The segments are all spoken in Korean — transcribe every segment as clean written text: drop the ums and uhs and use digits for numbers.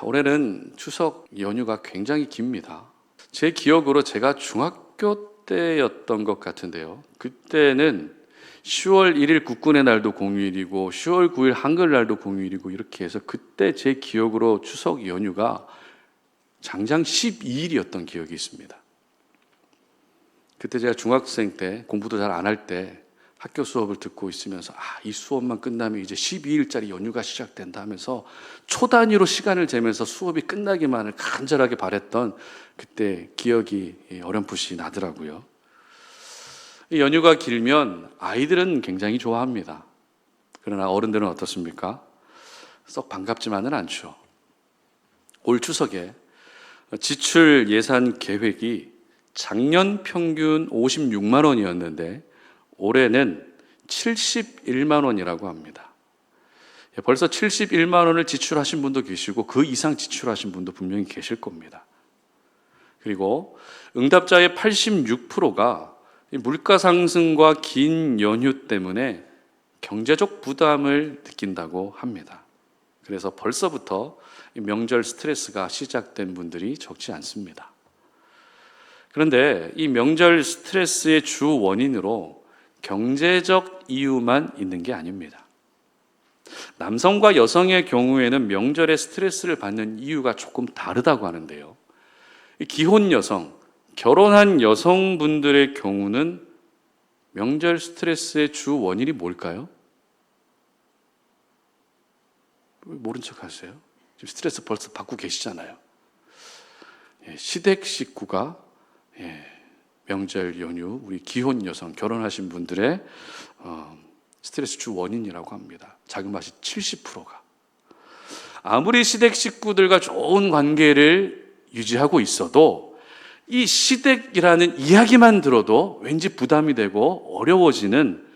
올해는 추석 연휴가 굉장히 깁니다. 제 기억으로 제가 중학교 때였던 것 같은데요. 그때는 10월 1일 국군의 날도 공휴일이고 10월 9일 한글날도 공휴일이고 이렇게 해서 그때 제 기억으로 추석 연휴가 장장 12일이었던 기억이 있습니다. 그때 제가 중학생 때 공부도 잘 안 할 때 학교 수업을 듣고 있으면서 이 수업만 끝나면 이제 12일짜리 연휴가 시작된다 하면서 초 단위로 시간을 재면서 수업이 끝나기만을 간절하게 바랬던 그때 기억이 어렴풋이 나더라고요. 이 연휴가 길면 아이들은 굉장히 좋아합니다. 그러나 어른들은 어떻습니까? 썩 반갑지만은 않죠. 올 추석에 지출 예산 계획이 작년 평균 56만 원이었는데 올해는 71만 원이라고 합니다. 벌써 71만 원을 지출하신 분도 계시고 그 이상 지출하신 분도 분명히 계실 겁니다. 그리고 응답자의 86%가 물가 상승과 긴 연휴 때문에 경제적 부담을 느낀다고 합니다. 그래서 벌써부터 명절 스트레스가 시작된 분들이 적지 않습니다. 그런데 이 명절 스트레스의 주 원인으로 경제적 이유만 있는 게 아닙니다. 남성과 여성의 경우에는 명절에 스트레스를 받는 이유가 조금 다르다고 하는데요. 기혼 여성, 결혼한 여성분들의 경우는 명절 스트레스의 주 원인이 뭘까요? 모른 척 하세요. 지금 스트레스 벌써 받고 계시잖아요. 시댁 식구가 명절 연휴 우리 기혼 여성 결혼하신 분들의 스트레스 주 원인이라고 합니다. 자그마치 70%가. 아무리 시댁 식구들과 좋은 관계를 유지하고 있어도 이 시댁이라는 이야기만 들어도 왠지 부담이 되고 어려워지는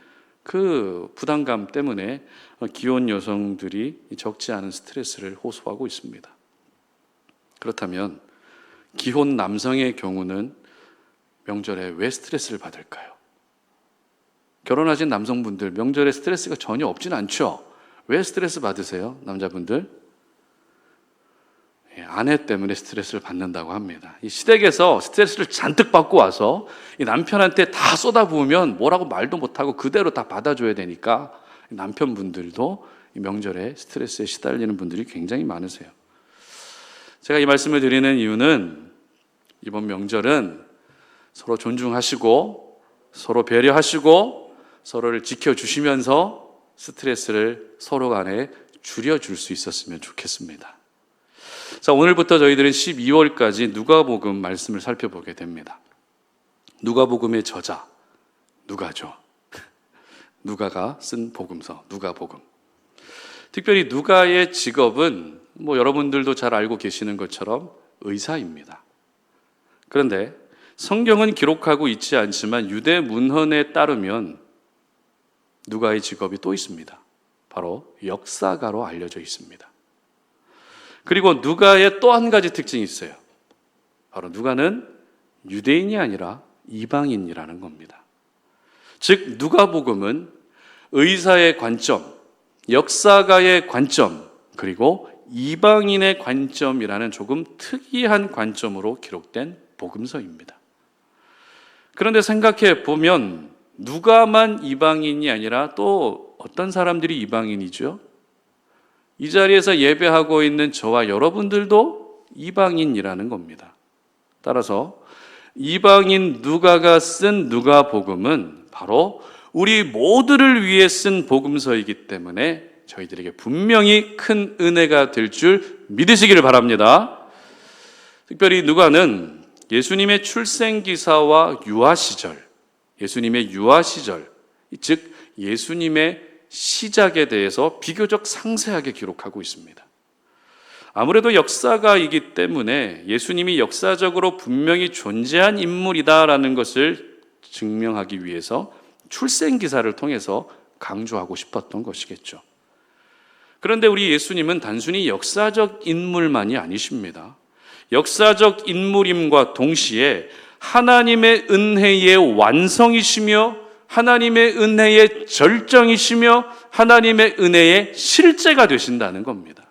그 부담감 때문에 기혼 여성들이 적지 않은 스트레스를 호소하고 있습니다. 그렇다면 기혼 남성의 경우는 명절에 왜 스트레스를 받을까요? 결혼하신 남성분들 명절에 스트레스가 전혀 없진 않죠? 왜 스트레스 받으세요? 남자분들? 아내 때문에 스트레스를 받는다고 합니다. 이 시댁에서 스트레스를 잔뜩 받고 와서 이 남편한테 다 쏟아부으면 뭐라고 말도 못하고 그대로 다 받아줘야 되니까 남편분들도 이 명절에 스트레스에 시달리는 분들이 굉장히 많으세요. 제가 이 말씀을 드리는 이유는 이번 명절은 서로 존중하시고 서로 배려하시고 서로를 지켜주시면서 스트레스를 서로 간에 줄여줄 수 있었으면 좋겠습니다. 자, 오늘부터 저희들은 12월까지 누가복음 말씀을 살펴보게 됩니다. 누가복음의 저자 누가죠. 누가가 쓴 복음서 누가복음. 특별히 누가의 직업은 여러분들도 잘 알고 계시는 것처럼 의사입니다. 그런데 성경은 기록하고 있지 않지만 유대 문헌에 따르면 누가의 직업이 또 있습니다. 바로 역사가로 알려져 있습니다. 그리고 누가의 또 한 가지 특징이 있어요. 바로 누가는 유대인이 아니라 이방인이라는 겁니다. 즉 누가복음은 의사의 관점, 역사가의 관점, 그리고 이방인의 관점이라는 조금 특이한 관점으로 기록된 복음서입니다. 그런데 생각해 보면 누가만 이방인이 아니라 또 어떤 사람들이 이방인이죠? 이 자리에서 예배하고 있는 저와 여러분들도 이방인이라는 겁니다. 따라서 이방인 누가가 쓴 누가복음은 바로 우리 모두를 위해 쓴 복음서이기 때문에 저희들에게 분명히 큰 은혜가 될 줄 믿으시기를 바랍니다. 특별히 누가는 예수님의 출생기사와 유아시절, 예수님의 유아시절, 즉 예수님의 시작에 대해서 비교적 상세하게 기록하고 있습니다. 아무래도 역사가이기 때문에 예수님이 역사적으로 분명히 존재한 인물이다라는 것을 증명하기 위해서 출생기사를 통해서 강조하고 싶었던 것이겠죠. 그런데 우리 예수님은 단순히 역사적 인물만이 아니십니다. 역사적 인물임과 동시에 하나님의 은혜의 완성이시며 하나님의 은혜의 절정이시며 하나님의 은혜의 실제가 되신다는 겁니다.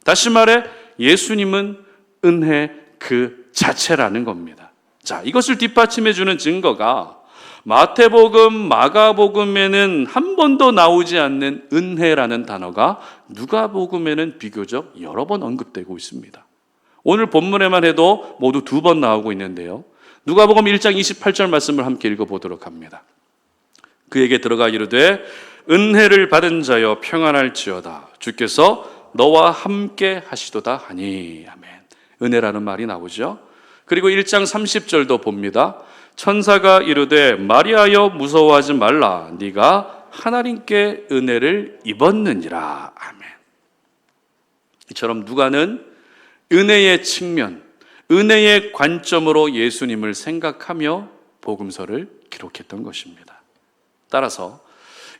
다시 말해 예수님은 은혜 그 자체라는 겁니다. 자, 이것을 뒷받침해 주는 증거가 마태복음, 마가복음에는 한 번도 나오지 않는 은혜라는 단어가 누가복음에는 비교적 여러 번 언급되고 있습니다. 오늘 본문에만 해도 모두 2번 나오고 있는데요. 누가복음 1장 28절 말씀을 함께 읽어보도록 합니다. 그에게 들어가 이르되 은혜를 받은 자여 평안할지어다. 주께서 너와 함께 하시도다 하니. 아멘. 은혜라는 말이 나오죠. 그리고 1장 30절도 봅니다. 천사가 이르되 마리아여 무서워하지 말라. 네가 하나님께 은혜를 입었느니라. 아멘. 이처럼 누가는 은혜의 측면, 은혜의 관점으로 예수님을 생각하며 복음서를 기록했던 것입니다. 따라서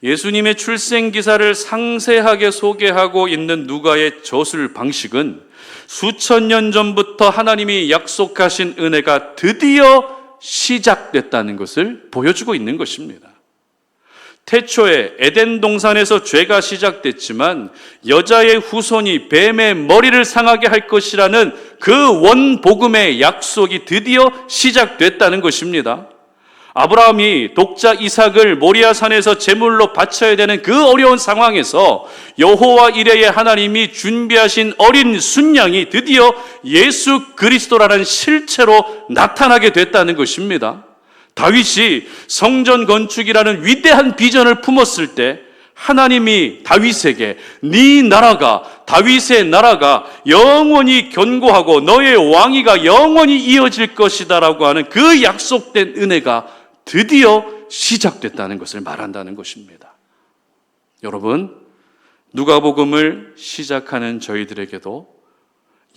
예수님의 출생 기사를 상세하게 소개하고 있는 누가의 저술 방식은 수천 년 전부터 하나님이 약속하신 은혜가 드디어 시작됐다는 것을 보여주고 있는 것입니다. 태초에 에덴 동산에서 죄가 시작됐지만 여자의 후손이 뱀의 머리를 상하게 할 것이라는 그 원복음의 약속이 드디어 시작됐다는 것입니다. 아브라함이 독자 이삭을 모리아산에서 제물로 바쳐야 되는 그 어려운 상황에서 여호와 이레의 하나님이 준비하신 어린 순양이 드디어 예수 그리스도라는 실체로 나타나게 됐다는 것입니다. 다윗이 성전 건축이라는 위대한 비전을 품었을 때 하나님이 다윗에게 네 나라가, 다윗의 나라가 영원히 견고하고 너의 왕위가 영원히 이어질 것이다 라고 하는 그 약속된 은혜가 드디어 시작됐다는 것을 말한다는 것입니다. 여러분, 누가복음을 시작하는 저희들에게도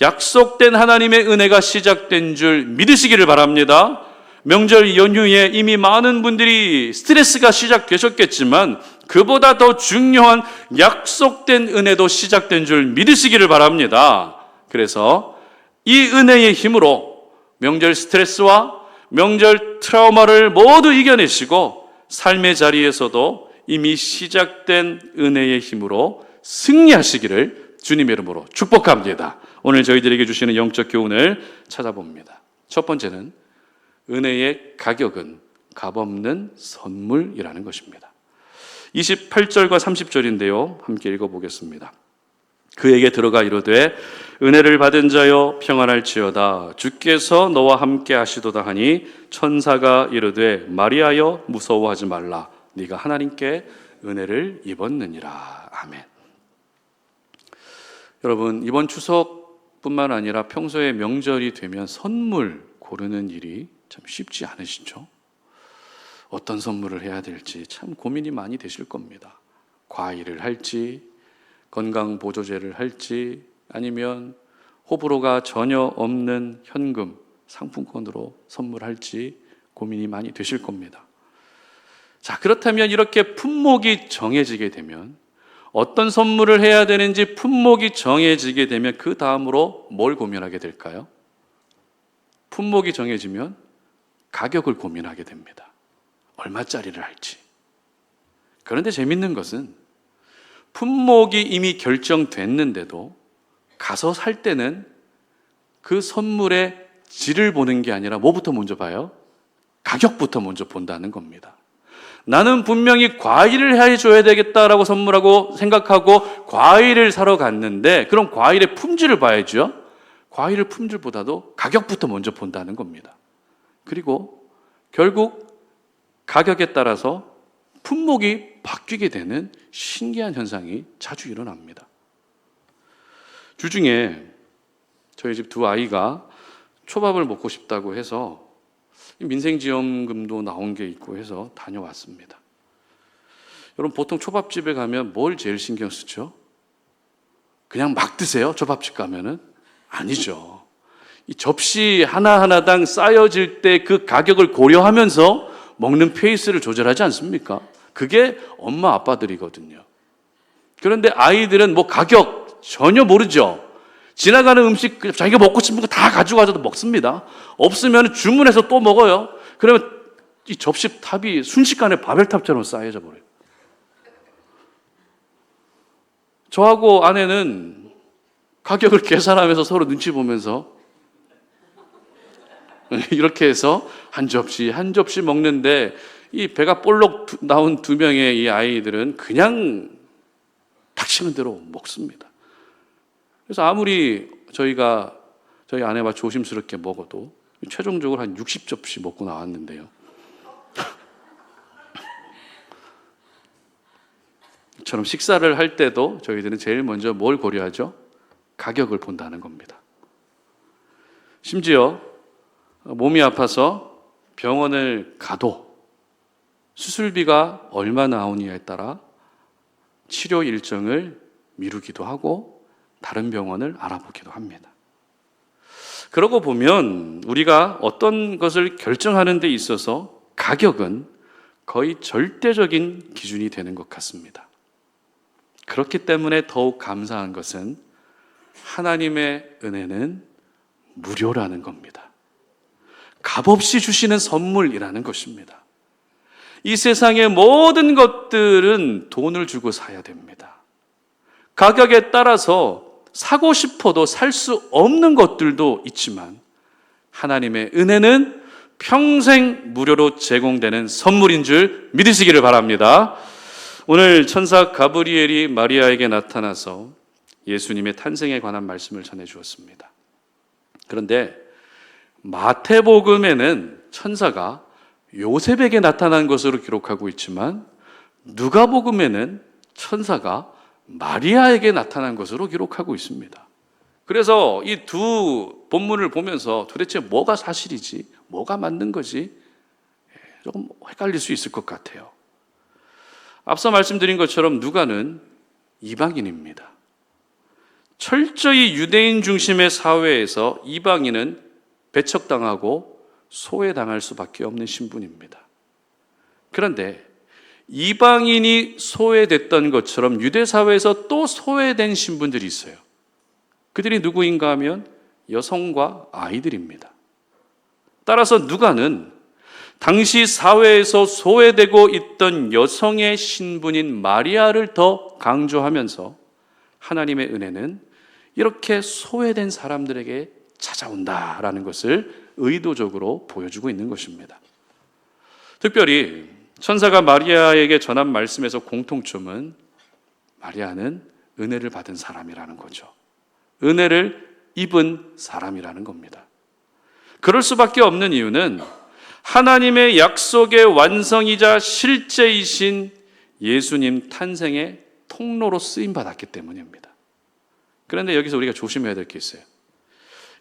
약속된 하나님의 은혜가 시작된 줄 믿으시기를 바랍니다. 명절 연휴에 이미 많은 분들이 스트레스가 시작되셨겠지만 그보다 더 중요한 약속된 은혜도 시작된 줄 믿으시기를 바랍니다. 그래서 이 은혜의 힘으로 명절 스트레스와 명절 트라우마를 모두 이겨내시고 삶의 자리에서도 이미 시작된 은혜의 힘으로 승리하시기를 주님의 이름으로 축복합니다. 오늘 저희들에게 주시는 영적 교훈을 찾아봅니다. 첫 번째는 은혜의 가격은 값없는 선물이라는 것입니다. 28절과 30절인데요. 함께 읽어보겠습니다. 그에게 들어가 이르되 은혜를 받은 자여 평안할지어다. 주께서 너와 함께 하시도다 하니 천사가 이르되 마리아여 무서워하지 말라. 네가 하나님께 은혜를 입었느니라. 아멘. 여러분, 이번 추석뿐만 아니라 평소에 명절이 되면 선물 고르는 일이 참 쉽지 않으시죠? 어떤 선물을 해야 될지 참 고민이 많이 되실 겁니다. 과일을 할지, 건강보조제를 할지, 아니면 호불호가 전혀 없는 현금, 상품권으로 선물할지 고민이 많이 되실 겁니다. 자, 그렇다면 이렇게 품목이 정해지게 되면 어떤 선물을 해야 되는지 품목이 정해지게 되면 그 다음으로 뭘 고민하게 될까요? 품목이 정해지면 가격을 고민하게 됩니다. 얼마짜리를 할지. 그런데 재밌는 것은 품목이 이미 결정됐는데도 가서 살 때는 그 선물의 질을 보는 게 아니라 뭐부터 먼저 봐요? 가격부터 먼저 본다는 겁니다. 나는 분명히 과일을 해줘야 되겠다라고 선물하고 생각하고 과일을 사러 갔는데 그럼 과일의 품질을 봐야죠. 과일의 품질보다도 가격부터 먼저 본다는 겁니다. 그리고 결국 가격에 따라서 품목이 바뀌게 되는 신기한 현상이 자주 일어납니다. 주중에 저희 집 두 아이가 초밥을 먹고 싶다고 해서 민생지원금도 나온 게 있고 해서 다녀왔습니다. 여러분, 보통 초밥집에 가면 뭘 제일 신경 쓰죠? 그냥 막 드세요? 초밥집 가면은? 아니죠. 이 접시 하나하나당 쌓여질 때 그 가격을 고려하면서 먹는 페이스를 조절하지 않습니까? 그게 엄마 아빠들이거든요. 그런데 아이들은 뭐 가격 전혀 모르죠. 지나가는 음식 자기가 먹고 싶은 거 다 가져가서도 먹습니다. 없으면 주문해서 또 먹어요. 그러면 이 접시 탑이 순식간에 바벨탑처럼 쌓여져 버려요. 저하고 아내는 가격을 계산하면서 서로 눈치 보면서 이렇게 해서 한 접시 한 접시 먹는데, 이 배가 볼록 나온 두 명의 이 아이들은 그냥 닥치는 대로 먹습니다. 그래서 아무리 저희 아내와 조심스럽게 먹어도 최종적으로 한 60접시 먹고 나왔는데요. 이처럼 식사를 할 때도 저희들은 제일 먼저 뭘 고려하죠? 가격을 본다는 겁니다. 심지어 몸이 아파서 병원을 가도 수술비가 얼마 나오느냐에 따라 치료 일정을 미루기도 하고 다른 병원을 알아보기도 합니다. 그러고 보면 우리가 어떤 것을 결정하는 데 있어서 가격은 거의 절대적인 기준이 되는 것 같습니다. 그렇기 때문에 더욱 감사한 것은 하나님의 은혜는 무료라는 겁니다. 값없이 주시는 선물이라는 것입니다. 이 세상의 모든 것들은 돈을 주고 사야 됩니다. 가격에 따라서 사고 싶어도 살 수 없는 것들도 있지만 하나님의 은혜는 평생 무료로 제공되는 선물인 줄 믿으시기를 바랍니다. 오늘 천사 가브리엘이 마리아에게 나타나서 예수님의 탄생에 관한 말씀을 전해 주었습니다. 그런데 마태복음에는 천사가 요셉에게 나타난 것으로 기록하고 있지만 누가복음에는 천사가 마리아에게 나타난 것으로 기록하고 있습니다. 그래서 이 두 본문을 보면서 도대체 뭐가 사실이지, 뭐가 맞는 거지 조금 헷갈릴 수 있을 것 같아요. 앞서 말씀드린 것처럼 누가는 이방인입니다. 철저히 유대인 중심의 사회에서 이방인은 배척당하고 소외당할 수밖에 없는 신분입니다. 그런데 이방인이 소외됐던 것처럼 유대 사회에서 또 소외된 신분들이 있어요. 그들이 누구인가 하면 여성과 아이들입니다. 따라서 누가는 당시 사회에서 소외되고 있던 여성의 신분인 마리아를 더 강조하면서 하나님의 은혜는 이렇게 소외된 사람들에게 찾아온다라는 것을 의도적으로 보여주고 있는 것입니다. 특별히 천사가 마리아에게 전한 말씀에서 공통점은 마리아는 은혜를 받은 사람이라는 거죠. 은혜를 입은 사람이라는 겁니다. 그럴 수밖에 없는 이유는 하나님의 약속의 완성이자 실제이신 예수님 탄생의 통로로 쓰임받았기 때문입니다. 그런데 여기서 우리가 조심해야 될 게 있어요.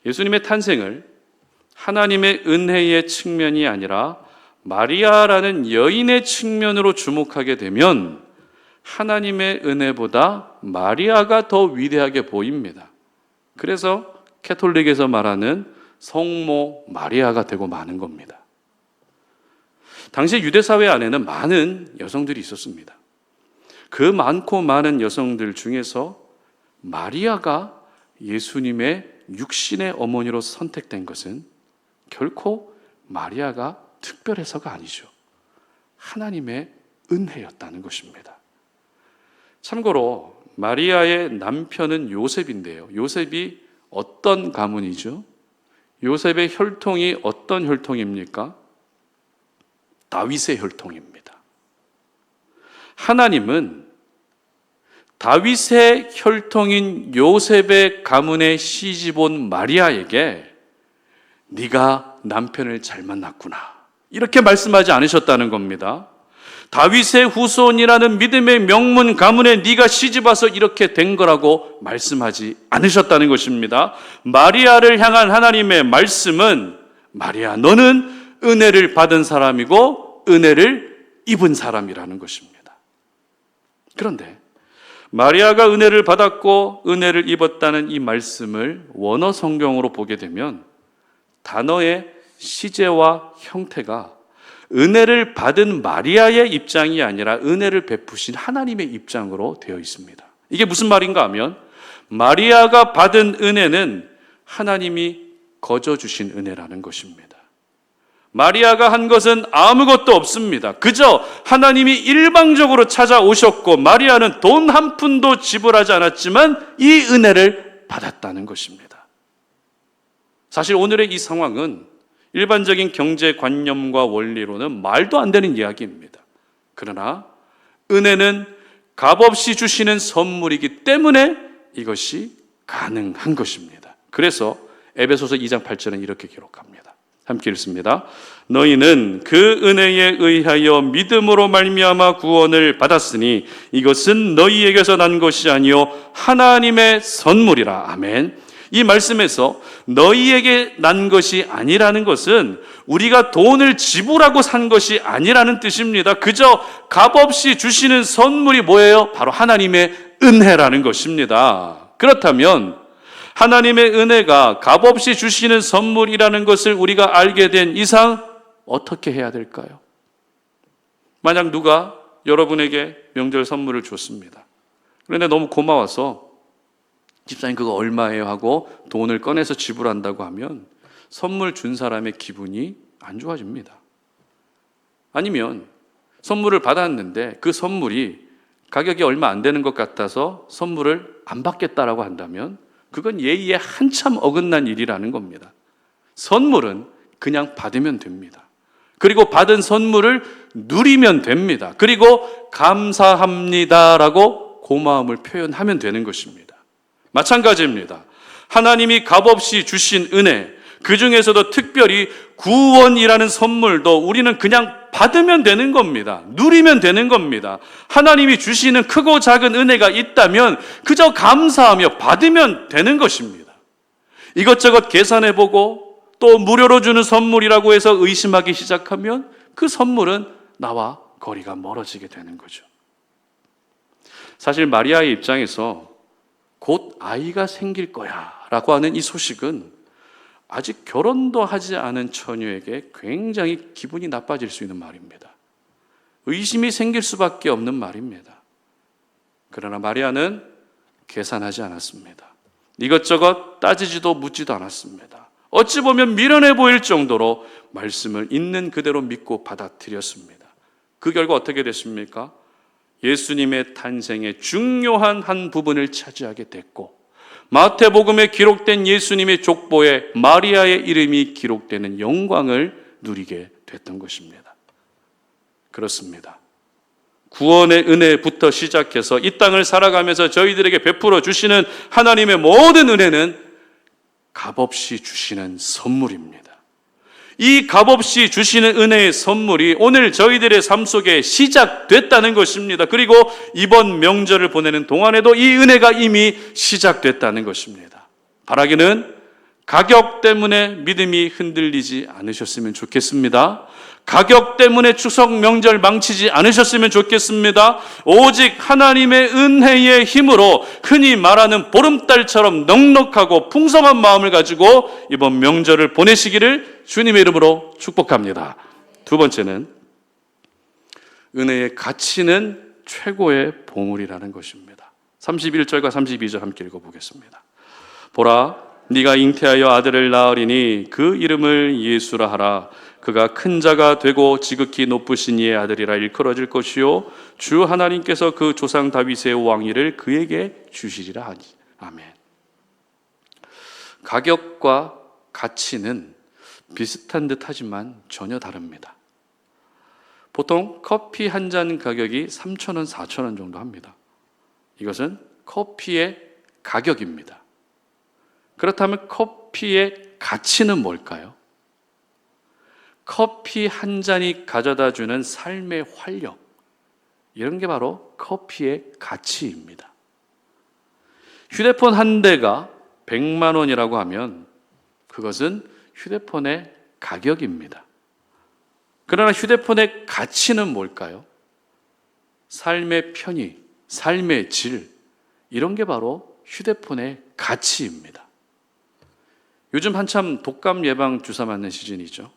예수님의 탄생을 하나님의 은혜의 측면이 아니라 마리아라는 여인의 측면으로 주목하게 되면 하나님의 은혜보다 마리아가 더 위대하게 보입니다. 그래서 캐톨릭에서 말하는 성모 마리아가 되고 마는 겁니다. 당시 유대 사회 안에는 많은 여성들이 있었습니다. 그 많고 많은 여성들 중에서 마리아가 예수님의 육신의 어머니로 선택된 것은 결코 마리아가 특별해서가 아니죠. 하나님의 은혜였다는 것입니다. 참고로 마리아의 남편은 요셉인데요. 요셉이 어떤 가문이죠? 요셉의 혈통이 어떤 혈통입니까? 다윗의 혈통입니다. 하나님은 다윗의 혈통인 요셉의 가문에 시집온 마리아에게 네가 남편을 잘 만났구나 이렇게 말씀하지 않으셨다는 겁니다. 다윗의 후손이라는 믿음의 명문 가문에 네가 시집와서 이렇게 된 거라고 말씀하지 않으셨다는 것입니다. 마리아를 향한 하나님의 말씀은 마리아 너는 은혜를 받은 사람이고 은혜를 입은 사람이라는 것입니다. 그런데 마리아가 은혜를 받았고 은혜를 입었다는 이 말씀을 원어 성경으로 보게 되면 단어의 시제와 형태가 은혜를 받은 마리아의 입장이 아니라 은혜를 베푸신 하나님의 입장으로 되어 있습니다. 이게 무슨 말인가 하면 마리아가 받은 은혜는 하나님이 거저 주신 은혜라는 것입니다. 마리아가 한 것은 아무것도 없습니다. 그저 하나님이 일방적으로 찾아오셨고 마리아는 돈 한 푼도 지불하지 않았지만 이 은혜를 받았다는 것입니다. 사실 오늘의 이 상황은 일반적인 경제관념과 원리로는 말도 안 되는 이야기입니다. 그러나 은혜는 값없이 주시는 선물이기 때문에 이것이 가능한 것입니다. 그래서 에베소서 2장 8절은 이렇게 기록합니다. 함께 읽습니다. 너희는 그 은혜에 의하여 믿음으로 말미암아 구원을 받았으니 이것은 너희에게서 난 것이 아니요 하나님의 선물이라. 아멘. 이 말씀에서 너희에게 난 것이 아니라는 것은 우리가 돈을 지불하고 산 것이 아니라는 뜻입니다. 그저 값없이 주시는 선물이 뭐예요? 바로 하나님의 은혜라는 것입니다. 그렇다면 하나님의 은혜가 값없이 주시는 선물이라는 것을 우리가 알게 된 이상 어떻게 해야 될까요? 만약 누가 여러분에게 명절 선물을 줬습니다. 그런데 너무 고마워서 집사님 그거 얼마예요 하고 돈을 꺼내서 지불한다고 하면 선물 준 사람의 기분이 안 좋아집니다. 아니면 선물을 받았는데 그 선물이 가격이 얼마 안 되는 것 같아서 선물을 안 받겠다라고 한다면 그건 예의에 한참 어긋난 일이라는 겁니다. 선물은 그냥 받으면 됩니다. 그리고 받은 선물을 누리면 됩니다. 그리고 감사합니다라고 고마움을 표현하면 되는 것입니다. 마찬가지입니다. 하나님이 값없이 주신 은혜, 그 중에서도 특별히 구원이라는 선물도 우리는 그냥 받으면 되는 겁니다. 누리면 되는 겁니다. 하나님이 주시는 크고 작은 은혜가 있다면 그저 감사하며 받으면 되는 것입니다. 이것저것 계산해보고 또 무료로 주는 선물이라고 해서 의심하기 시작하면 그 선물은 나와 거리가 멀어지게 되는 거죠. 사실 마리아의 입장에서 곧 아이가 생길 거야 라고 하는 이 소식은 아직 결혼도 하지 않은 처녀에게 굉장히 기분이 나빠질 수 있는 말입니다. 의심이 생길 수밖에 없는 말입니다. 그러나 마리아는 계산하지 않았습니다. 이것저것 따지지도 묻지도 않았습니다. 어찌 보면 미련해 보일 정도로 말씀을 있는 그대로 믿고 받아들였습니다. 그 결과 어떻게 됐습니까? 예수님의 탄생의 중요한 한 부분을 차지하게 됐고 마태복음에 기록된 예수님의 족보에 마리아의 이름이 기록되는 영광을 누리게 됐던 것입니다. 그렇습니다. 구원의 은혜부터 시작해서 이 땅을 살아가면서 저희들에게 베풀어 주시는 하나님의 모든 은혜는 값없이 주시는 선물입니다. 이 값없이 주시는 은혜의 선물이 오늘 저희들의 삶 속에 시작됐다는 것입니다. 그리고 이번 명절을 보내는 동안에도 이 은혜가 이미 시작됐다는 것입니다. 바라기는 가격 때문에 믿음이 흔들리지 않으셨으면 좋겠습니다. 가격 때문에 추석 명절 망치지 않으셨으면 좋겠습니다. 오직 하나님의 은혜의 힘으로 흔히 말하는 보름달처럼 넉넉하고 풍성한 마음을 가지고 이번 명절을 보내시기를 주님의 이름으로 축복합니다. 두 번째는 은혜의 가치는 최고의 보물이라는 것입니다. 31절과 32절 함께 읽어보겠습니다. 보라, 네가 잉태하여 아들을 낳으리니 그 이름을 예수라 하라. 그가 큰 자가 되고 지극히 높으신 이의 아들이라 일컬어질 것이요 주 하나님께서 그 조상 다윗의 왕위를 그에게 주시리라 하니. 아멘. 가격과 가치는 비슷한 듯 하지만 전혀 다릅니다. 보통 커피 한 잔 가격이 3,000원, 4,000원 정도 합니다. 이것은 커피의 가격입니다. 그렇다면 커피의 가치는 뭘까요? 커피 한 잔이 가져다 주는 삶의 활력, 이런 게 바로 커피의 가치입니다. 휴대폰 한 대가 100만 원이라고 하면 그것은 휴대폰의 가격입니다. 그러나 휴대폰의 가치는 뭘까요? 삶의 편의, 삶의 질, 이런 게 바로 휴대폰의 가치입니다. 요즘 한참 독감 예방 주사 맞는 시즌이죠.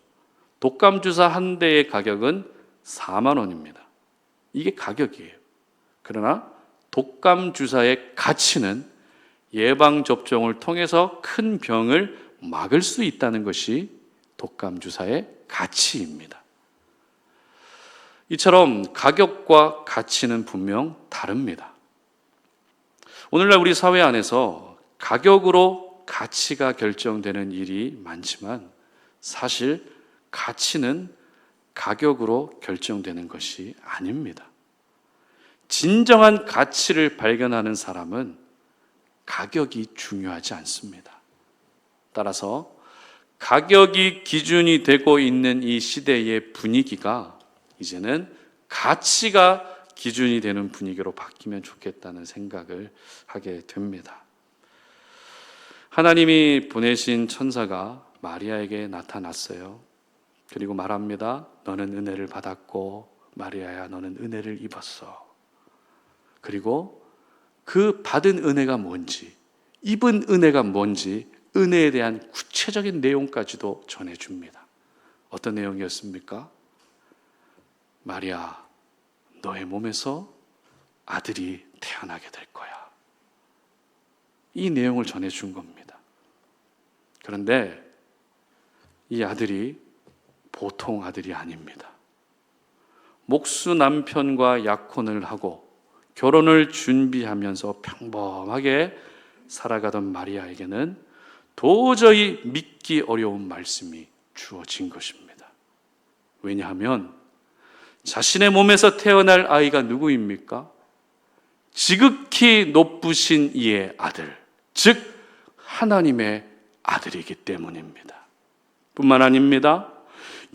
독감 주사 한 대의 가격은 4만 원입니다. 이게 가격이에요. 그러나 독감 주사의 가치는 예방 접종을 통해서 큰 병을 막을 수 있다는 것이 독감 주사의 가치입니다. 이처럼 가격과 가치는 분명 다릅니다. 오늘날 우리 사회 안에서 가격으로 가치가 결정되는 일이 많지만 사실 가치는 가격으로 결정되는 것이 아닙니다. 진정한 가치를 발견하는 사람은 가격이 중요하지 않습니다. 따라서 가격이 기준이 되고 있는 이 시대의 분위기가 이제는 가치가 기준이 되는 분위기로 바뀌면 좋겠다는 생각을 하게 됩니다. 하나님이 보내신 천사가 마리아에게 나타났어요. 그리고 말합니다. 너는 은혜를 받았고 마리아야 너는 은혜를 입었어. 그리고 그 받은 은혜가 뭔지, 입은 은혜가 뭔지 은혜에 대한 구체적인 내용까지도 전해줍니다. 어떤 내용이었습니까? 마리아, 너의 몸에서 아들이 태어나게 될 거야. 이 내용을 전해준 겁니다. 그런데 이 아들이 보통 아들이 아닙니다. 목수 남편과 약혼을 하고 결혼을 준비하면서 평범하게 살아가던 마리아에게는 도저히 믿기 어려운 말씀이 주어진 것입니다. 왜냐하면 자신의 몸에서 태어날 아이가 누구입니까? 지극히 높으신 이의 아들, 즉 하나님의 아들이기 때문입니다. 뿐만 아닙니다.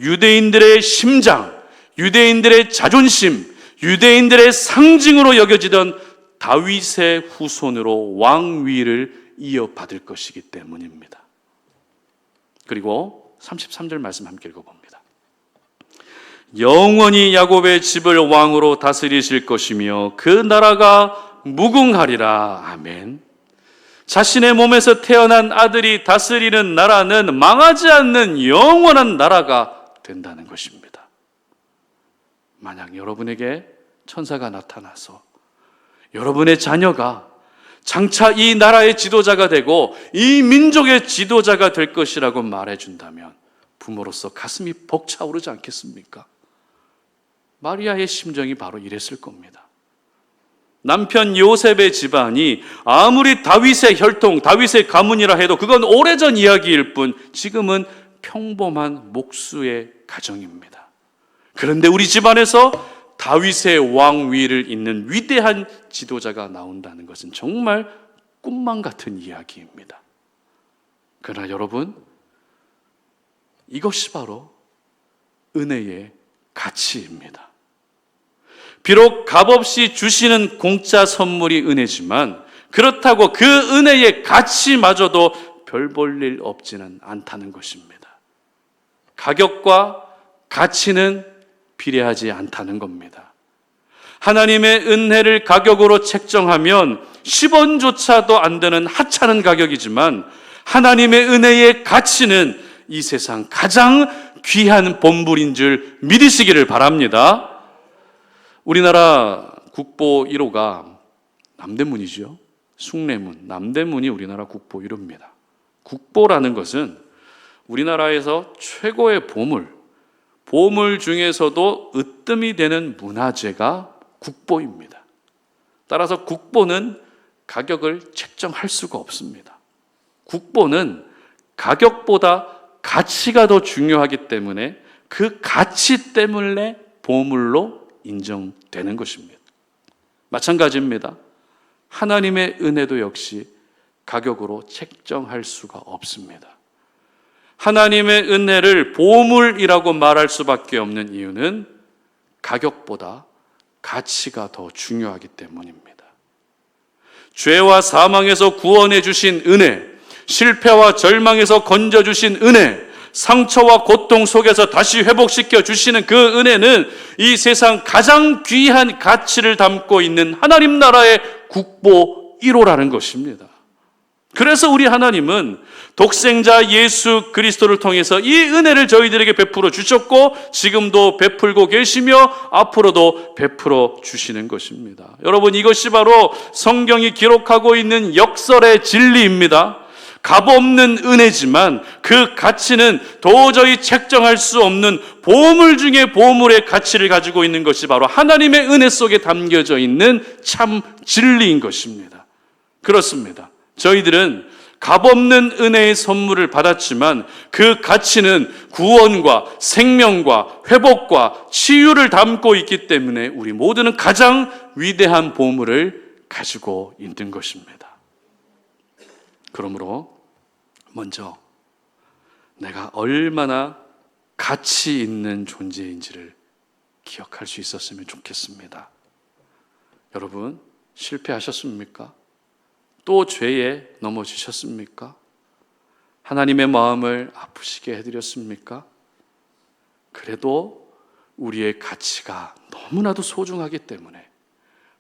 유대인들의 심장, 유대인들의 자존심, 유대인들의 상징으로 여겨지던 다윗의 후손으로 왕위를 이어받을 것이기 때문입니다. 그리고 33절 말씀 함께 읽어봅니다. 영원히 야곱의 집을 왕으로 다스리실 것이며 그 나라가 무궁하리라. 아멘. 자신의 몸에서 태어난 아들이 다스리는 나라는 망하지 않는 영원한 나라가 된다는 것입니다. 만약 여러분에게 천사가 나타나서 여러분의 자녀가 장차 이 나라의 지도자가 되고 이 민족의 지도자가 될 것이라고 말해준다면 부모로서 가슴이 벅차오르지 않겠습니까? 마리아의 심정이 바로 이랬을 겁니다. 남편 요셉의 집안이 아무리 다윗의 혈통, 다윗의 가문이라 해도 그건 오래전 이야기일 뿐 지금은 평범한 목수의 가정입니다. 그런데 우리 집안에서 다윗의 왕위를 잇는 위대한 지도자가 나온다는 것은 정말 꿈만 같은 이야기입니다. 그러나 여러분, 이것이 바로 은혜의 가치입니다. 비록 값없이 주시는 공짜 선물이 은혜지만 그렇다고 그 은혜의 가치마저도 별 볼 일 없지는 않다는 것입니다. 가격과 가치는 비례하지 않다는 겁니다. 하나님의 은혜를 가격으로 책정하면 10원조차도 안 되는 하찮은 가격이지만 하나님의 은혜의 가치는 이 세상 가장 귀한 본물인 줄 믿으시기를 바랍니다. 우리나라 국보 1호가 남대문이죠. 숭례문, 남대문이 우리나라 국보 1호입니다. 국보라는 것은 우리나라에서 최고의 보물 중에서도 으뜸이 되는 문화재가 국보입니다. 따라서 국보는 가격을 책정할 수가 없습니다. 국보는 가격보다 가치가 더 중요하기 때문에 그 가치 때문에 보물로 인정되는 것입니다. 마찬가지입니다. 하나님의 은혜도 역시 가격으로 책정할 수가 없습니다. 하나님의 은혜를 보물이라고 말할 수밖에 없는 이유는 가격보다 가치가 더 중요하기 때문입니다. 죄와 사망에서 구원해 주신 은혜, 실패와 절망에서 건져 주신 은혜, 상처와 고통 속에서 다시 회복시켜 주시는 그 은혜는 이 세상 가장 귀한 가치를 담고 있는 하나님 나라의 국보 1호라는 것입니다. 그래서 우리 하나님은 독생자 예수 그리스도를 통해서 이 은혜를 저희들에게 베풀어 주셨고 지금도 베풀고 계시며 앞으로도 베풀어 주시는 것입니다. 여러분, 이것이 바로 성경이 기록하고 있는 역설의 진리입니다. 값없는 은혜지만 그 가치는 도저히 책정할 수 없는 보물 중에 보물의 가치를 가지고 있는 것이 바로 하나님의 은혜 속에 담겨져 있는 참 진리인 것입니다. 그렇습니다. 저희들은 값없는 은혜의 선물을 받았지만 그 가치는 구원과 생명과 회복과 치유를 담고 있기 때문에 우리 모두는 가장 위대한 보물을 가지고 있는 것입니다. 그러므로 먼저 내가 얼마나 가치 있는 존재인지를 기억할 수 있었으면 좋겠습니다. 여러분, 실패하셨습니까? 또 죄에 넘어지셨습니까? 하나님의 마음을 아프시게 해드렸습니까? 그래도 우리의 가치가 너무나도 소중하기 때문에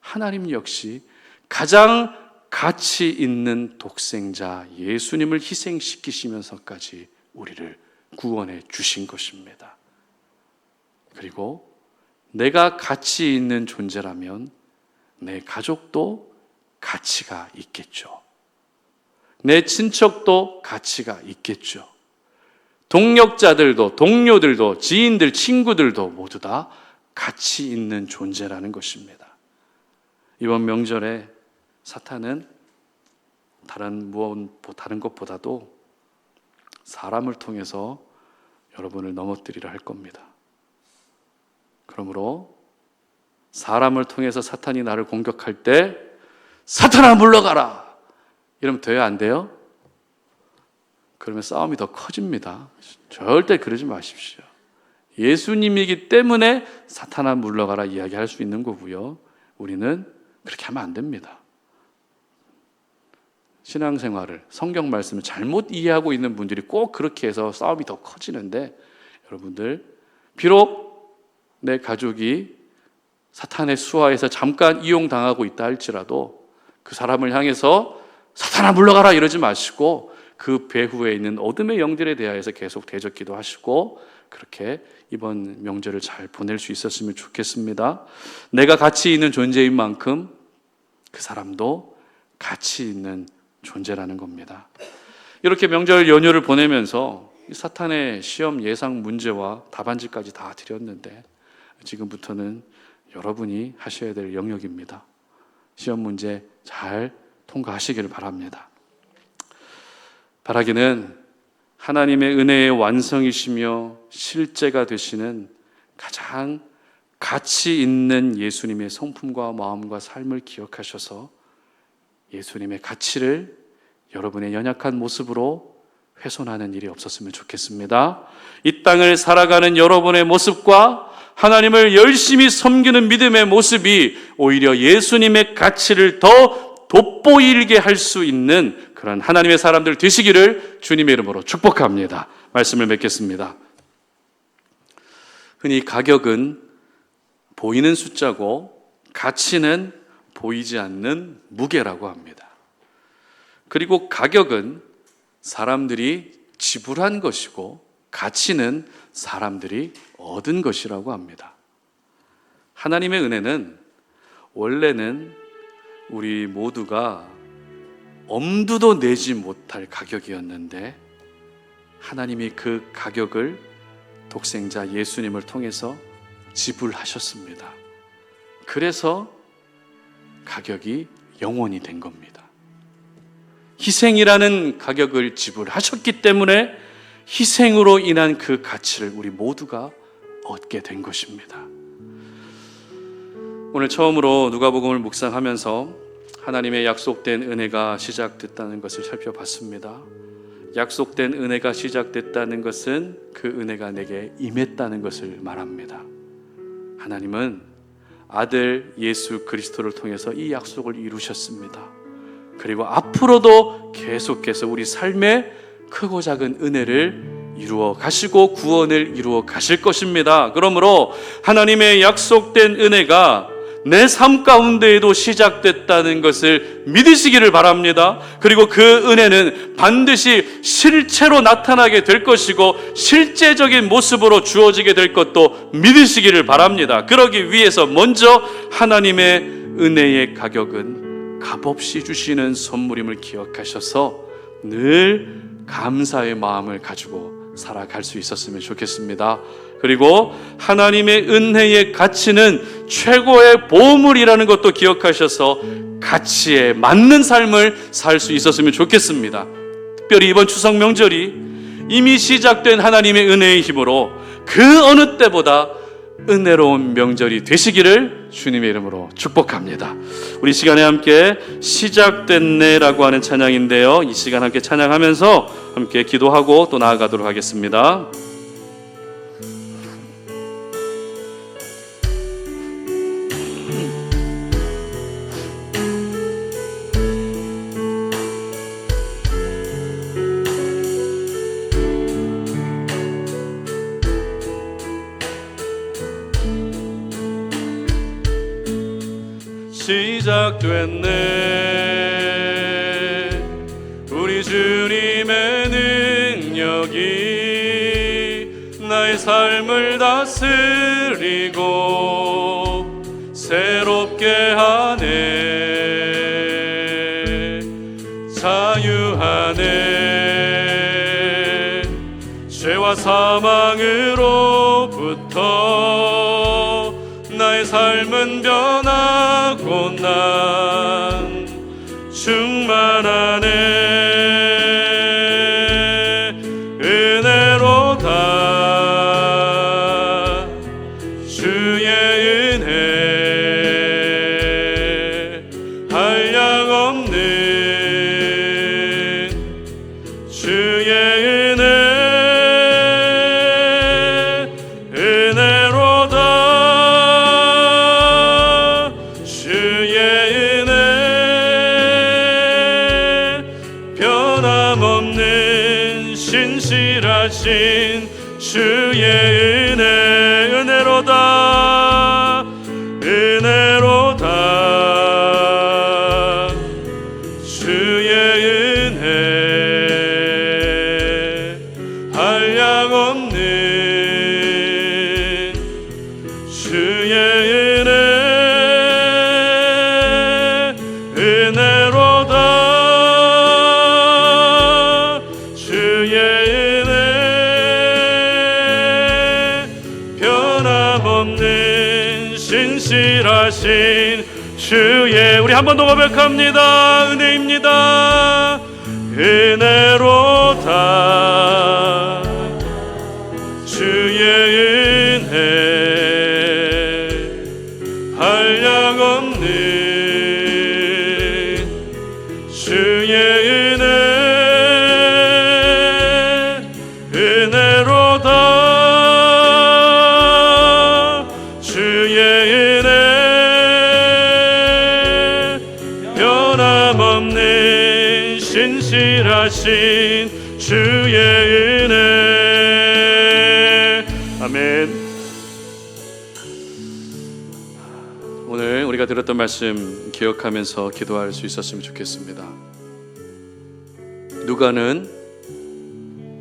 하나님 역시 가장 가치 있는 독생자 예수님을 희생시키시면서까지 우리를 구원해 주신 것입니다. 그리고 내가 가치 있는 존재라면 내 가족도 가치가 있겠죠. 내 친척도 가치가 있겠죠. 동력자들도, 동료들도, 지인들, 친구들도 모두 다 가치 있는 존재라는 것입니다. 이번 명절에 사탄은 다른 것보다도 사람을 통해서 여러분을 넘어뜨리려 할 겁니다. 그러므로 사람을 통해서 사탄이 나를 공격할 때 사탄아 물러가라! 이러면 돼요? 안 돼요? 그러면 싸움이 더 커집니다. 절대 그러지 마십시오. 예수님이기 때문에 사탄아 물러가라 이야기할 수 있는 거고요. 우리는 그렇게 하면 안 됩니다. 신앙생활을, 성경 말씀을 잘못 이해하고 있는 분들이 꼭 그렇게 해서 싸움이 더 커지는데, 여러분들 비록 내 가족이 사탄의 수하에서 잠깐 이용당하고 있다 할지라도 그 사람을 향해서 사탄아 물러가라 이러지 마시고 그 배후에 있는 어둠의 영들에 대하여서 계속 대적 기도하시고 그렇게 이번 명절을 잘 보낼 수 있었으면 좋겠습니다. 내가 가치 있는 존재인 만큼 그 사람도 가치 있는 존재라는 겁니다. 이렇게 명절 연휴를 보내면서 사탄의 시험 예상 문제와 답안지까지 다 드렸는데 지금부터는 여러분이 하셔야 될 영역입니다. 시험 문제 잘 통과하시기를 바랍니다. 바라기는 하나님의 은혜의 완성이시며 실제가 되시는 가장 가치 있는 예수님의 성품과 마음과 삶을 기억하셔서 예수님의 가치를 여러분의 연약한 모습으로 훼손하는 일이 없었으면 좋겠습니다. 이 땅을 살아가는 여러분의 모습과 하나님을 열심히 섬기는 믿음의 모습이 오히려 예수님의 가치를 더 돋보이게 할 수 있는 그런 하나님의 사람들 되시기를 주님의 이름으로 축복합니다. 말씀을 맺겠습니다. 흔히 가격은 보이는 숫자고 가치는 보이지 않는 무게라고 합니다. 그리고 가격은 사람들이 지불한 것이고 가치는 사람들이 얻은 것이라고 합니다. 하나님의 은혜는 원래는 우리 모두가 엄두도 내지 못할 가격이었는데 하나님이 그 가격을 독생자 예수님을 통해서 지불하셨습니다. 그래서 가격이 영원히 된 겁니다. 희생이라는 가격을 지불하셨기 때문에 희생으로 인한 그 가치를 우리 모두가 얻게 된 것입니다. 오늘 처음으로 누가복음을 묵상하면서 하나님의 약속된 은혜가 시작됐다는 것을 살펴봤습니다. 약속된 은혜가 시작됐다는 것은 그 은혜가 내게 임했다는 것을 말합니다. 하나님은 아들 예수 그리스도를 통해서 이 약속을 이루셨습니다. 그리고 앞으로도 계속해서 우리 삶에 크고 작은 은혜를 이루어 가시고 구원을 이루어 가실 것입니다. 그러므로 하나님의 약속된 은혜가 내 삶 가운데에도 시작됐다는 것을 믿으시기를 바랍니다. 그리고 그 은혜는 반드시 실체로 나타나게 될 것이고 실제적인 모습으로 주어지게 될 것도 믿으시기를 바랍니다. 그러기 위해서 먼저 하나님의 은혜의 가격은 값없이 주시는 선물임을 기억하셔서 늘 감사의 마음을 가지고 살아갈 수 있었으면 좋겠습니다. 그리고 하나님의 은혜의 가치는 최고의 보물이라는 것도 기억하셔서 가치에 맞는 삶을 살 수 있었으면 좋겠습니다. 특별히 이번 추석 명절이 이미 시작된 하나님의 은혜의 힘으로 그 어느 때보다 은혜로운 명절이 되시기를 주님의 이름으로 축복합니다. 우리 시간에 함께 시작됐네라고 하는 찬양인데요, 이 시간 함께 찬양하면서 함께 기도하고 또 나아가도록 하겠습니다. 시작됐네 우리 주님의 능력이 나의 삶을 다스리고 새롭게 하네 자유하네 죄와 사망으로부터 나의 삶은 변하고 난 충만하네 은혜로다 주의 은혜 한량없는 주의 은혜 신실하신 주의 은혜 은혜로다 은혜로다 주의 은혜 한량없는 주의 은혜 은혜로다 신실하신 주의 우리 한 번 더 고백합니다. 은혜입니다. 은혜로다 주의 은혜 한량없는 주의 은혜 은혜로다 신실하신 주의 은혜 아멘. 오늘 우리가 들었던 말씀 기억하면서 기도할 수 있었으면 좋겠습니다. 누가는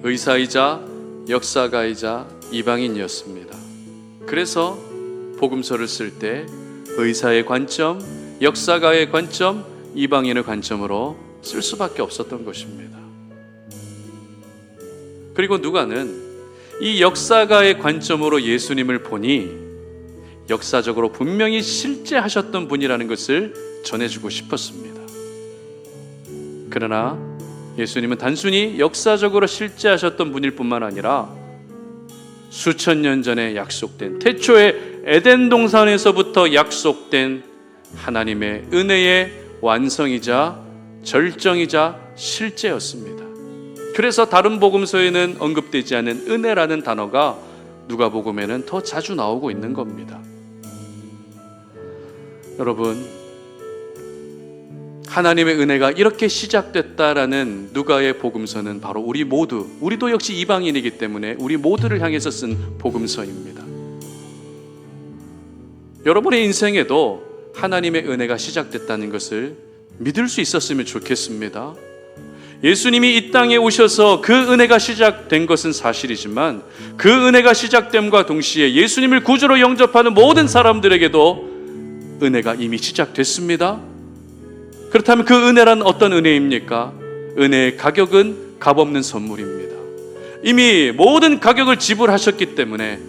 의사이자 역사가이자 이방인이었습니다. 그래서 복음서를 쓸 때 의사의 관점, 역사가의 관점, 이방인의 관점으로 쓸 수밖에 없었던 것입니다. 그리고 누가는 이 역사가의 관점으로 예수님을 보니 역사적으로 분명히 실제하셨던 분이라는 것을 전해주고 싶었습니다. 그러나 예수님은 단순히 역사적으로 실제하셨던 분일 뿐만 아니라 수천 년 전에 약속된 태초의 에덴 동산에서부터 약속된 하나님의 은혜의 완성이자 절정이자 실제였습니다. 그래서 다른 복음서에는 언급되지 않은 은혜라는 단어가 누가복음에는 더 자주 나오고 있는 겁니다. 여러분, 하나님의 은혜가 이렇게 시작됐다라는 누가의 복음서는 바로 우리도 역시 이방인이기 때문에 우리 모두를 향해서 쓴 복음서입니다. 여러분의 인생에도 하나님의 은혜가 시작됐다는 것을 믿을 수 있었으면 좋겠습니다. 예수님이 이 땅에 오셔서 그 은혜가 시작된 것은 사실이지만 그 은혜가 시작됨과 동시에 예수님을 구주로 영접하는 모든 사람들에게도 은혜가 이미 시작됐습니다. 그렇다면 그 은혜란 어떤 은혜입니까? 은혜의 가격은 값없는 선물입니다. 이미 모든 가격을 지불하셨기 때문에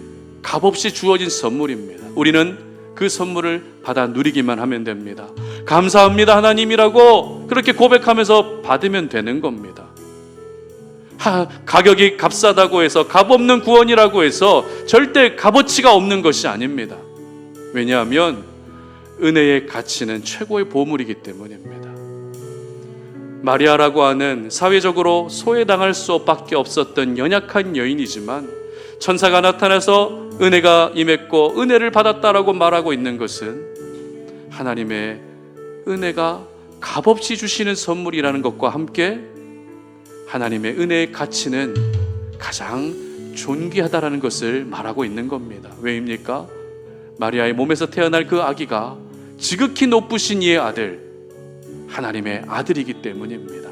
값없이 주어진 선물입니다. 우리는 그 선물을 받아 누리기만 하면 됩니다. 감사합니다 하나님이라고 그렇게 고백하면서 받으면 되는 겁니다. 가격이 값싸다고 해서 값없는 구원이라고 해서 절대 값어치가 없는 것이 아닙니다. 왜냐하면 은혜의 가치는 최고의 보물이기 때문입니다. 마리아라고 하는 사회적으로 소외당할 수밖에 없었던 연약한 여인이지만 천사가 나타나서 은혜가 임했고 은혜를 받았다라고 말하고 있는 것은 하나님의 은혜가 값없이 주시는 선물이라는 것과 함께 하나님의 은혜의 가치는 가장 존귀하다라는 것을 말하고 있는 겁니다. 왜입니까? 마리아의 몸에서 태어날 그 아기가 지극히 높으신 이의 아들, 하나님의 아들이기 때문입니다.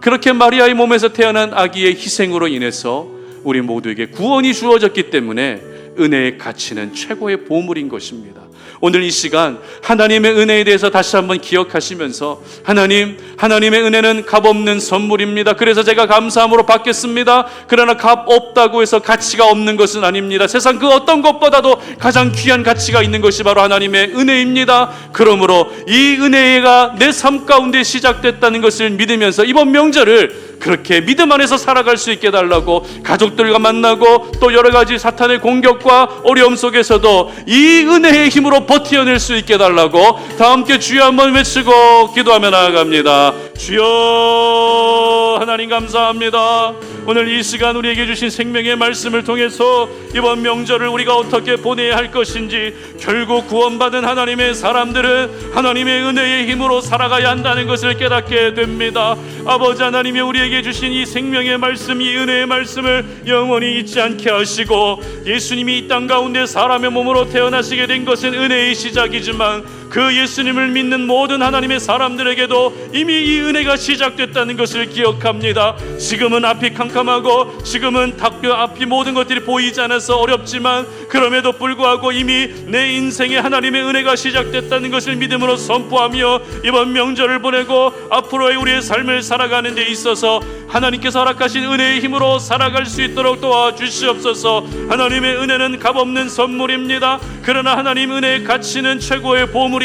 그렇게 마리아의 몸에서 태어난 아기의 희생으로 인해서 우리 모두에게 구원이 주어졌기 때문에 은혜의 가치는 최고의 보물인 것입니다. 오늘 이 시간 하나님의 은혜에 대해서 다시 한번 기억하시면서 하나님의 은혜는 값없는 선물입니다. 그래서 제가 감사함으로 받겠습니다. 그러나 값 없다고 해서 가치가 없는 것은 아닙니다. 세상 그 어떤 것보다도 가장 귀한 가치가 있는 것이 바로 하나님의 은혜입니다. 그러므로 이 은혜가 내 삶 가운데 시작됐다는 것을 믿으면서 이번 명절을 그렇게 믿음 안에서 살아갈 수 있게 해달라고, 가족들과 만나고 또 여러 가지 사탄의 공격과 어려움 속에서도 이 은혜의 힘으로 버텨낼 수 있게 해달라고 다 함께 주여 한번 외치고 기도하며 나아갑니다. 주여, 하나님 감사합니다. 오늘 이 시간 우리에게 주신 생명의 말씀을 통해서 이번 명절을 우리가 어떻게 보내야 할 것인지, 결국 구원받은 하나님의 사람들은 하나님의 은혜의 힘으로 살아가야 한다는 것을 깨닫게 됩니다. 아버지 하나님이 우리에게 주신 이 생명의 말씀, 이 은혜의 말씀을 영원히 잊지 않게 하시고, 예수님이 이 땅 가운데 사람의 몸으로 태어나시게 된 것은 은혜의 시작이지만 그 예수님을 믿는 모든 하나님의 사람들에게도 이미 이 은혜가 시작됐다는 것을 기억합니다. 지금은 앞이 캄캄하고 지금은 앞이 모든 것들이 보이지 않아서 어렵지만 그럼에도 불구하고 이미 내 인생에 하나님의 은혜가 시작됐다는 것을 믿음으로 선포하며 이번 명절을 보내고 앞으로의 우리의 삶을 살아가는 데 있어서 하나님께서 허락하신 은혜의 힘으로 살아갈 수 있도록 도와주시옵소서. 하나님의 은혜는 값없는 선물입니다. 그러나 하나님 은혜의 가치는 최고의 보물입니다.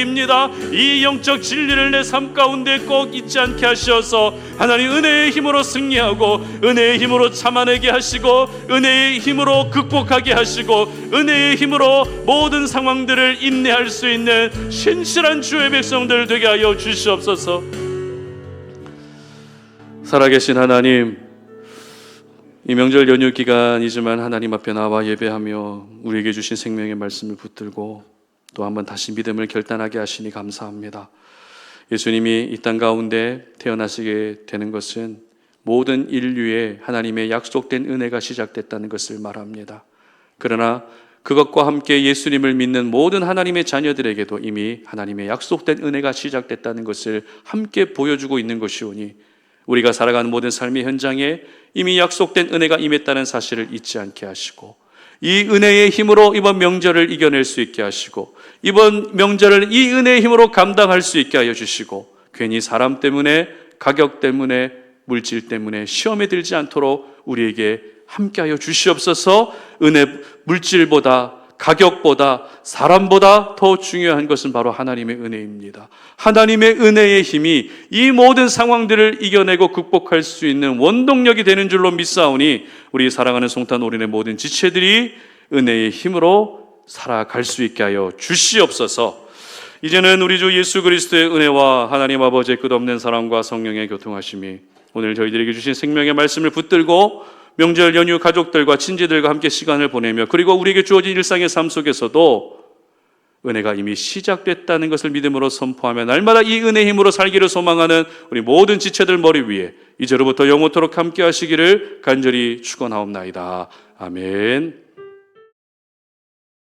이 영적 진리를 내 삶 가운데 꼭 잊지 않게 하셔서 하나님 은혜의 힘으로 승리하고 은혜의 힘으로 참아내게 하시고 은혜의 힘으로 극복하게 하시고 은혜의 힘으로 모든 상황들을 인내할 수 있는 신실한 주의 백성들 되게 하여 주시옵소서. 살아계신 하나님, 이 명절 연휴 기간이지만 하나님 앞에 나와 예배하며 우리에게 주신 생명의 말씀을 붙들고 또 한번 다시 믿음을 결단하게 하시니 감사합니다. 예수님이 이 땅 가운데 태어나시게 되는 것은 모든 인류의 하나님의 약속된 은혜가 시작됐다는 것을 말합니다. 그러나 그것과 함께 예수님을 믿는 모든 하나님의 자녀들에게도 이미 하나님의 약속된 은혜가 시작됐다는 것을 함께 보여주고 있는 것이오니 우리가 살아가는 모든 삶의 현장에 이미 약속된 은혜가 임했다는 사실을 잊지 않게 하시고, 이 은혜의 힘으로 이번 명절을 이겨낼 수 있게 하시고, 이번 명절을 이 은혜의 힘으로 감당할 수 있게 하여 주시고, 괜히 사람 때문에, 가격 때문에, 물질 때문에 시험에 들지 않도록 우리에게 함께하여 주시옵소서. 물질보다, 가격보다, 사람보다 더 중요한 것은 바로 하나님의 은혜입니다. 하나님의 은혜의 힘이 이 모든 상황들을 이겨내고 극복할 수 있는 원동력이 되는 줄로 믿사오니 우리 사랑하는 송탄 올인의 모든 지체들이 은혜의 힘으로 살아갈 수 있게 하여 주시옵소서. 이제는 우리 주 예수 그리스도의 은혜와 하나님 아버지의 끝없는 사랑과 성령의 교통하심이 오늘 저희들에게 주신 생명의 말씀을 붙들고 명절 연휴 가족들과 친지들과 함께 시간을 보내며, 그리고 우리에게 주어진 일상의 삶 속에서도 은혜가 이미 시작됐다는 것을 믿음으로 선포하며 날마다 이 은혜의 힘으로 살기를 소망하는 우리 모든 지체들 머리 위에 이제로부터 영원토록 함께 하시기를 간절히 축원하옵나이다. 아멘.